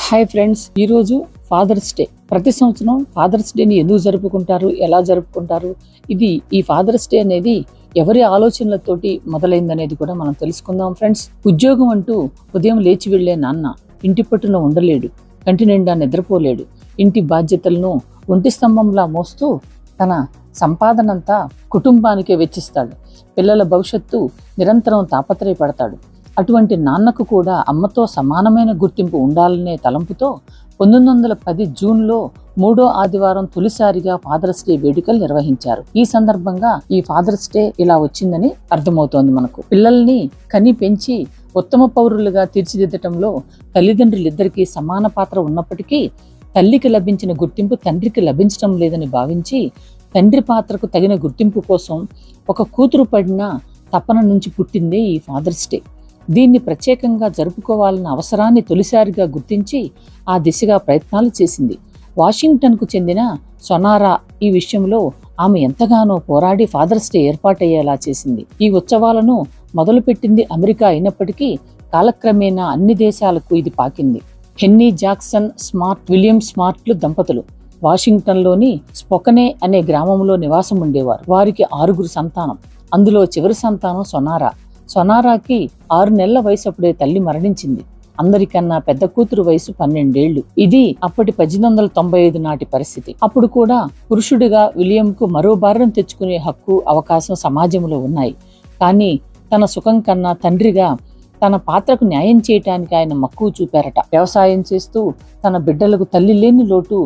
Hi friends, ఈరోజు fathers day. ప్రతి సంవత్సరం ఫాదర్స్ డేని ఎందుకు జరుపుకుంటారు, ఎలా జరుపుకుంటారు, ఈ ఫాదర్స్ డే అనేది ఎవరి ఆలోచనలతోటి మొదలైందనేది కూడా మనం తెలుసుకుందాం ఫ్రెండ్స్. ఉద్యోగం అంటూ ఉదయం లేచి వెళ్లే నాన్న ఇంటి పట్టున ఉండలేడు, కంటి నిండా నిద్రపోలేడు. ఇంటి బాధ్యతలను ఒంటి స్తంభంలా మోస్తూ తన సంపాదనంతా కుటుంబానికే వెచ్చిస్తాడు. పిల్లల భవిష్యత్తు నిరంతరం తాపత్రయపడతాడు. అటువంటి నాన్నకు కూడా అమ్మతో సమానమైన గుర్తింపు ఉండాలనే తలంపుతో 1910 జూన్లో 3వ ఆదివారం తొలిసారిగా ఫాదర్స్ డే వేడుకలు నిర్వహించారు. ఈ సందర్భంగా ఈ ఫాదర్స్ డే ఇలా వచ్చిందని అర్థమవుతోంది మనకు. పిల్లల్ని కని పెంచి ఉత్తమ పౌరులుగా తీర్చిదిద్దటంలో తల్లిదండ్రులిద్దరికీ సమాన పాత్ర ఉన్నప్పటికీ తల్లికి లభించిన గుర్తింపు తండ్రికి లభించడం లేదని భావించి తండ్రి పాత్రకు తగిన గుర్తింపు కోసం ఒక కూతురు పడిన తపన నుంచి పుట్టిందే ఈ ఫాదర్స్ డే. దీన్ని ప్రత్యేకంగా జరుపుకోవాలన్న అవసరాన్ని తొలిసారిగా గుర్తించి ఆ దిశగా ప్రయత్నాలు చేసింది. వాషింగ్టన్కు చెందిన సొనారా ఈ విషయంలో ఆమె ఎంతగానో పోరాడి ఫాదర్స్ డే ఏర్పాటయ్యేలా చేసింది. ఈ ఉత్సవాలను మొదలుపెట్టింది అమెరికా అయినప్పటికీ కాలక్రమేణా అన్ని దేశాలకు ఇది పాకింది. హెన్నీ జాక్సన్ స్మార్ట్, విలియం స్మార్ట్లు దంపతులు వాషింగ్టన్లోని స్పోకనే అనే గ్రామంలో నివాసం ఉండేవారు. వారికి 6 సంతానం. అందులో చివరి సంతానం సొనారా. సొనారాకి 6 నెలల వయసు అప్పుడే తల్లి మరణించింది. అందరికన్నా పెద్ద కూతురు వయసు 12 ఏళ్లు. ఇది అప్పటి 1895 నాటి పరిస్థితి. అప్పుడు కూడా పురుషుడిగా విలియంకు మరో భార్యను తెచ్చుకునే హక్కు, అవకాశం సమాజంలో ఉన్నాయి. కానీ తన సుఖం కన్నా తండ్రిగా తన పాత్రకు న్యాయం చేయటానికి ఆయన మక్కువ చూపారట. వ్యవసాయం చేస్తూ తన బిడ్డలకు తల్లి లేని లోటు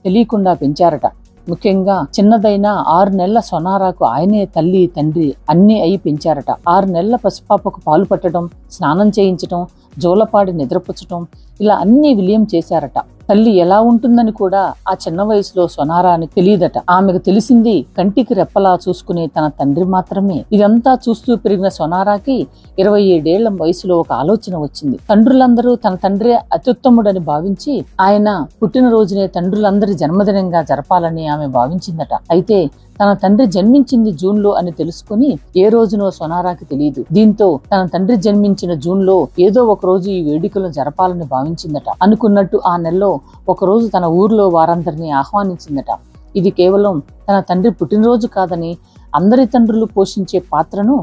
తెలియకుండా పెంచారట. ముఖ్యంగా చిన్నదైన 6 నెలల సొనారాకు ఆయనే తల్లి తండ్రి అన్నీ అయి పెంచారట. 6 నెలల పసిపాపకు పాలు పట్టడం, స్నానం చేయించటం, జోలపాడి నిద్రపుచ్చటం, ఇలా అన్నీ విలియం చేశారట. తల్లి ఎలా ఉంటుందని కూడా ఆ చిన్న వయసులో సొనారానికి తెలియదట. ఆమెకు తెలిసింది కంటికి రెప్పలా చూసుకునే తన తండ్రి మాత్రమే. ఇదంతా చూస్తూ పెరిగిన సొనారాకి 27 ఏళ్ల వయసులో ఒక ఆలోచన వచ్చింది. తండ్రులందరూ తన తండ్రే అత్యుత్తముడని భావించి ఆయన పుట్టినరోజునే తండ్రులందరి జన్మదినంగా జరపాలని ఆమె భావించిందట. అయితే తన తండ్రి జన్మించింది జూన్లో అని తెలుసుకుని ఏ రోజునో సొనారాకి తెలియదు. దీంతో తన తండ్రి జన్మించిన జూన్లో ఏదో ఒక రోజు ఈ వేడుకలను జరపాలని భావించిందట. అనుకున్నట్టు ఆ నెలలో ఒకరోజు తన ఊర్లో వారందరినీ ఆహ్వానించిందట. ఇది కేవలం తన తండ్రి పుట్టినరోజు కాదని, అందరి తండ్రులు పోషించే పాత్రను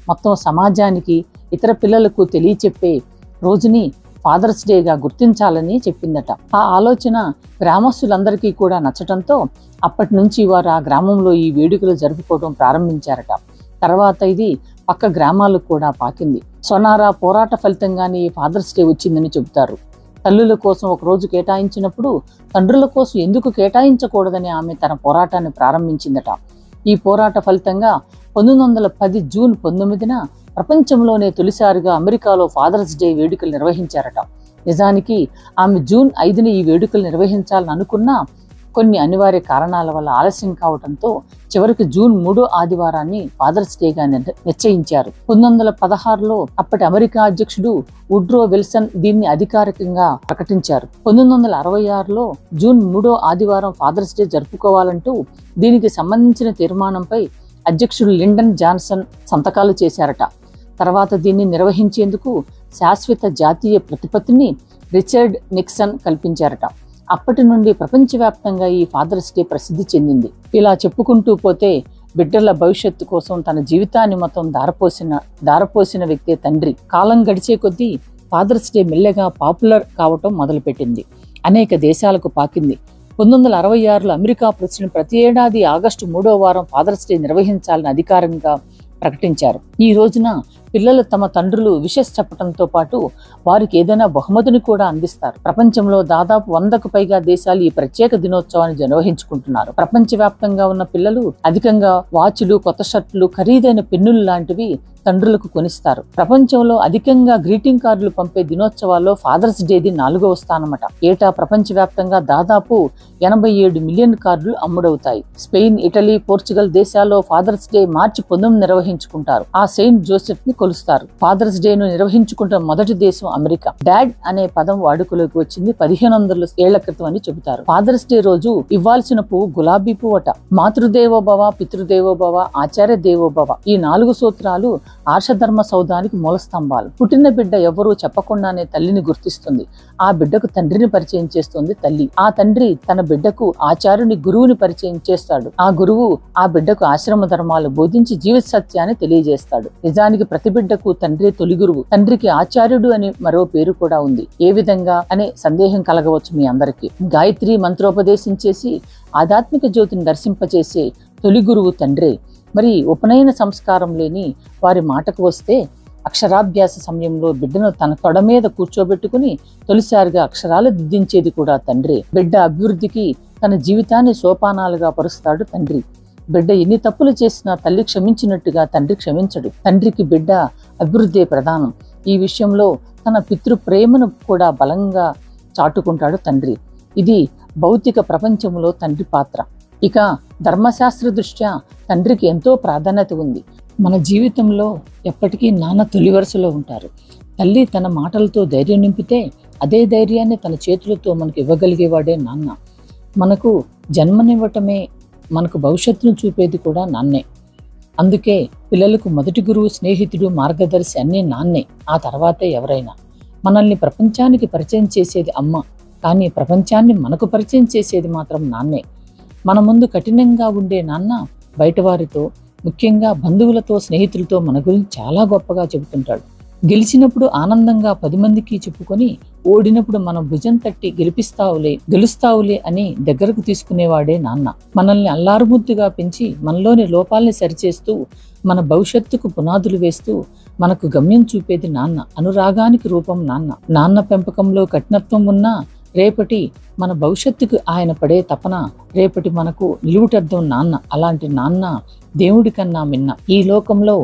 మొత్తం సమాజానికి, ఇతర పిల్లలకు తెలియచెప్పే రోజుని ఫాదర్స్ డేగా గుర్తించాలని చెప్పిందట. ఆ ఆలోచన గ్రామస్తులందరికీ కూడా నచ్చటంతో అప్పటి నుంచి వారు ఆ గ్రామంలో ఈ వేడుకలు జరుపుకోవడం ప్రారంభించారట. తర్వాత ఇది పక్క గ్రామాలకు కూడా పాకింది. సొనారా పోరాట ఫలితంగానే ఈ ఫాదర్స్ డే వచ్చిందని చెబుతారు. తల్లుల కోసం ఒక రోజు కేటాయించినప్పుడు తండ్రుల కోసం ఎందుకు కేటాయించకూడదని ఆమె తన పోరాటాన్ని ప్రారంభించిందట. ఈ పోరాట ఫలితంగా 1910 జూన్ 19న ప్రపంచంలోనే తొలిసారిగా అమెరికాలో ఫాదర్స్ డే వేడుకలు నిర్వహించారట. నిజానికి ఆమె జూన్ 5న ఈ వేడుకలు నిర్వహించాలని అనుకున్నా కొన్ని అనివార్య కారణాల వల్ల ఆలస్యం కావడంతో చివరికి జూన్ 3వ ఆదివారాన్ని ఫాదర్స్ డేగా నిశ్చయించారు. 1916లో అప్పటి అమెరికా అధ్యక్షుడు వుడ్రో విల్సన్ దీన్ని అధికారికంగా ప్రకటించారు. 1966లో జూన్ 3వ ఆదివారం ఫాదర్స్ డే జరుపుకోవాలంటూ దీనికి సంబంధించిన తీర్మానంపై అధ్యక్షుడు లిండన్ జాన్సన్ సంతకాలు చేశారట. తర్వాత దీన్ని నిర్వహించేందుకు శాశ్వత జాతీయ ప్రతిపత్తిని రిచర్డ్ నిక్సన్ కల్పించారట. అప్పటి నుండి ప్రపంచవ్యాప్తంగా ఈ ఫాదర్స్ డే ప్రసిద్ధి చెందింది. ఇలా చెప్పుకుంటూ పోతే బిడ్డల భవిష్యత్తు కోసం తన జీవితాన్ని మొత్తం దారపోసిన వ్యక్తే తండ్రి. కాలం గడిచే కొద్దీ ఫాదర్స్ డే మెల్లగా పాపులర్ కావటం మొదలుపెట్టింది. అనేక దేశాలకు పాకింది. 1966లో అమెరికా ప్రెసిడెంట్ ప్రతి ఏడాది ఆగస్టు 3వ వారం ఫాదర్స్ డే నిర్వహించాలని అధికారికంగా ప్రకటించారు. ఈ రోజున పిల్లలు తమ తండ్రులు విషెస్ చెప్పడంతో పాటు వారికి ఏదైనా బహుమతిని కూడా అందిస్తారు. ప్రపంచంలో దాదాపు 100కు పైగా దేశాలు ఈ ప్రత్యేక దినోత్సవాన్ని నిర్వహించుకుంటున్నారు. ప్రపంచవ్యాప్తంగా ఉన్న పిల్లలు అధికంగా వాచులు, కొత్త షర్టులు, ఖరీదైన పెన్నులు లాంటివి తండ్రులకు కొనిస్తారు. ప్రపంచంలో అధికంగా గ్రీటింగ్ కార్డులు పంపే దినోత్సవాల్లో ఫాదర్స్ డేది 4వ స్థానమట. ఏటా ప్రపంచవ్యాప్తంగా దాదాపు 87 మిలియన్ కార్డులు అమ్ముడవుతాయి. స్పెయిన్, ఇటలీ, పోర్చుగల్ దేశాల్లో ఫాదర్స్ డే మార్చి 19 నిర్వహించుకుంటారు. ఆ సెయింట్ జోసెఫ్ ని కొలుస్తారు. ఫాదర్స్ డే ను నిర్వహించుకుంటున్న మొదటి దేశం అమెరికా. డాడ్ అనే పదం వాడుకలోకి వచ్చింది 1500 ఏళ్ల క్రితం అని చెబుతారు. ఫాదర్స్ డే రోజు ఇవ్వాల్సిన పువ్వు గులాబీ పువ్వట. మాతృదేవోభవ, పితృదేవోభవ, ఆచార్య దేవోభవ ఈ 4 సూత్రాలు ఆర్షధర్మ సౌధానికి మూల స్తంభాలు. పుట్టిన బిడ్డ ఎవరూ చెప్పకుండానే తల్లిని గుర్తిస్తుంది. ఆ బిడ్డకు తండ్రిని పరిచయం చేస్తుంది తల్లి. ఆ తండ్రి తన బిడ్డకు ఆచార్యుని, గురువుని పరిచయం చేస్తాడు. ఆ గురువు ఆ బిడ్డకు ఆశ్రమ ధర్మాలు బోధించి జీవిత సత్యాన్ని తెలియజేస్తాడు. నిజానికి ప్రతి బిడ్డకు తండ్రి తొలి గురువు. తండ్రికి ఆచార్యుడు అని మరో పేరు కూడా ఉంది. ఏ విధంగా అనే సందేహం కలగవచ్చు మీ అందరికీ. గాయత్రి మంత్రోపదేశం చేసి ఆధ్యాత్మిక జ్యోతిని దర్శింపచేసే తొలి గురువు తండ్రే. మరి ఉపనయన సంస్కారం లేని వారి మాటకు వస్తే అక్షరాభ్యాస సమయంలో బిడ్డను తన తొడ మీద కూర్చోబెట్టుకుని తొలిసారిగా అక్షరాలు దిద్దించేది కూడా తండ్రి. బిడ్డ అభివృద్ధికి తన జీవితాన్ని సోపానాలుగా పరుస్తాడు తండ్రి. బిడ్డ ఎన్ని తప్పులు చేసినా తల్లి క్షమించినట్టుగా తండ్రి క్షమించడు. తండ్రికి బిడ్డ అభివృద్ధి ప్రధానం. ఈ విషయంలో తన పితృ ప్రేమను కూడా బలంగా చాటుకుంటాడు తండ్రి. ఇది భౌతిక ప్రపంచంలో తండ్రి పాత్ర. ఇక ధర్మశాస్త్ర దృష్ట్యా తండ్రికి ఎంతో ప్రాధాన్యత ఉంది. మన జీవితంలో ఎప్పటికీ నాన్న తొలి వరుసలో ఉంటారు. తల్లి తన మాటలతో ధైర్యం నింపితే అదే ధైర్యాన్ని తన చేతులతో మనకు ఇవ్వగలిగేవాడే నాన్న. మనకు జన్మనివ్వటమే మనకు భవిష్యత్తును చూపేది కూడా నాన్నే. అందుకే పిల్లలకు మొదటి గురువు, స్నేహితుడు, మార్గదర్శి అన్నీ నాన్నే. ఆ తర్వాతే ఎవరైనా. మనల్ని ప్రపంచానికి పరిచయం చేసేది అమ్మ, కానీ ప్రపంచాన్ని మనకు పరిచయం చేసేది మాత్రం నాన్నే. మన ముందు కఠినంగా ఉండే నాన్న బయటవారితో, ముఖ్యంగా బంధువులతో, స్నేహితులతో మన గురించి చాలా గొప్పగా చెబుతుంటాడు. గెలిచినప్పుడు ఆనందంగా 10 మందికి చెప్పుకొని, ఓడినప్పుడు మనం భుజం తట్టి గెలుస్తావులే అని దగ్గరకు తీసుకునేవాడే నాన్న. మనల్ని అల్లారుముద్దుగా పెంచి మనలోని లోపాలని సరిచేస్తూ, మన భవిష్యత్తుకు పునాదులు వేస్తూ మనకు గమ్యం చూపేది నాన్న. అనురాగానికి రూపం నాన్న. నాన్న పెంపకంలో కఠినత్వం ఉన్నా రేపటి మన భవిష్యత్తుకు ఆయన పడే తపన రేపటి మనకు నిలువుటద్దం నాన్న. అలాంటి నాన్న దేవుడి కన్నా మిన్న. ఈ లోకంలో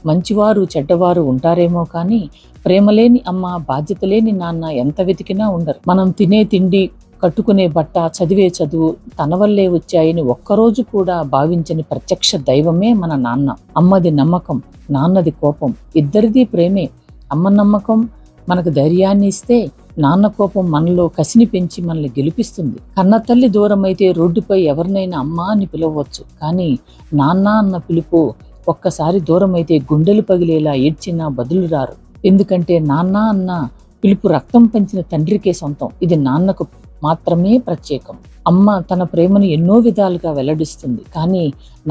మంచివారు చెడ్డవారు ఉంటారేమో కానీ ప్రేమలేని అమ్మ, బాధ్యత లేని నాన్న ఎంత వెతికినా ఉండరు. మనం తినే తిండి, కట్టుకునే బట్ట, చదివే చదువు తన వల్లే వచ్చాయని ఒక్కరోజు కూడా భావించని ప్రత్యక్ష దైవమే మన నాన్న. అమ్మది నమ్మకం, నాన్నది కోపం, ఇద్దరిది ప్రేమే. అమ్మ నమ్మకం మనకు ధైర్యాన్ని ఇస్తే, నాన్న కోపం మనలో కసిని పెంచి మనల్ని గెలిపిస్తుంది. కన్న తల్లి దూరం అయితే రోడ్డుపై ఎవరినైనా అమ్మ అని పిలవచ్చు, కానీ నాన్న అన్న పిలుపు ఒక్కసారి దూరం అయితే గుండెలు పగిలేలా ఏడ్చినా బదులు రారు. ఎందుకంటే నాన్న అన్న పిలుపు రక్తం పంచిన తండ్రికే సొంతం. ఇది నాన్నకు మాత్రమే ప్రత్యేకం. అమ్మ తన ప్రేమను ఎన్నో విధాలుగా వెల్లడిస్తుంది, కానీ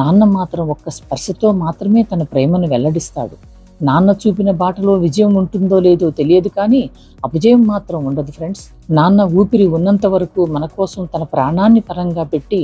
నాన్న మాత్రం ఒక్క స్పర్శతో మాత్రమే తన ప్రేమను వెల్లడిస్తాడు. నాన్న చూపిన బాటలో విజయం ఉంటుందో లేదో తెలియదు, కానీ అపజయం మాత్రం ఉండదు ఫ్రెండ్స్. నాన్న ఊపిరి ఉన్నంత వరకు మన కోసం తన ప్రాణాన్ని పరంగా పెట్టి,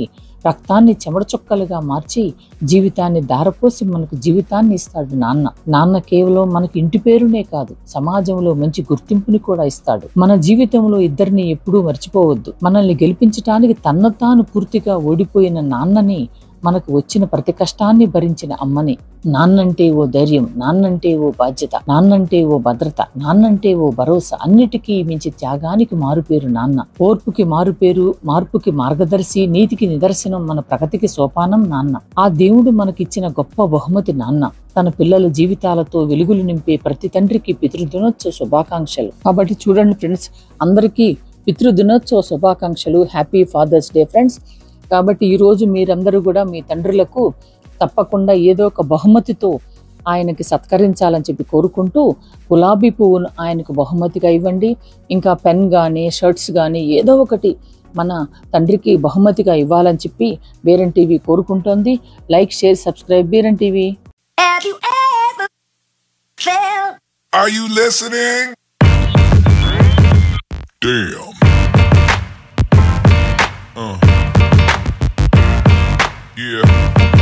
రక్తాన్ని చెమటచుక్కలుగా మార్చి, జీవితాన్ని దారపోసి మనకు జీవితాన్ని ఇస్తాడు నాన్న. నాన్న కేవలం మనకి ఇంటి పేరునే కాదు, సమాజంలో మంచి గుర్తింపుని కూడా ఇస్తాడు. మన జీవితంలో ఇద్దరిని ఎప్పుడూ మర్చిపోవద్దు. మనల్ని గెలిపించటానికి తన్ను తాను పూర్తిగా ఓడిపోయిన నాన్నని, మనకు వచ్చిన ప్రతి కష్టాన్ని భరించిన అమ్మని. నాన్నంటే ఓ ధైర్యం, నాన్నంటే ఓ బాధ్యత, నాన్నంటే ఓ భద్రత, నాన్నంటే ఓ భరోసా. అన్నిటికీ మించి త్యాగానికి మారుపేరు నాన్న. ఓర్పుకి మారుపేరు, మార్పుకి మార్గదర్శి, నీతికి నిదర్శనం, మన ప్రగతికి సోపానం నాన్న. ఆ దేవుడు మనకిచ్చిన గొప్ప బహుమతి నాన్న. తన పిల్లల జీవితాలతో వెలుగులు నింపే ప్రతి తండ్రికి పితృదినోత్సవ శుభాకాంక్షలు. కాబట్టి చూడండి ఫ్రెండ్స్, అందరికీ పితృదినోత్సవ శుభాకాంక్షలు. Happy father's day friends. కాబట్టి ఈరోజు మీరందరూ కూడా మీ తండ్రులకు తప్పకుండా ఏదో ఒక బహుమతితో ఆయనకి సత్కరించాలని చెప్పి కోరుకుంటూ, గులాబీ పువ్వును ఆయనకు బహుమతిగా ఇవ్వండి. ఇంకా పెన్ కానీ, షర్ట్స్ కానీ ఏదో ఒకటి మన తండ్రికి బహుమతిగా ఇవ్వాలని చెప్పి బీరం టీవీ కోరుకుంటోంది. Like, share, subscribe Beeram TV. Are you listening? Damn. Yeah.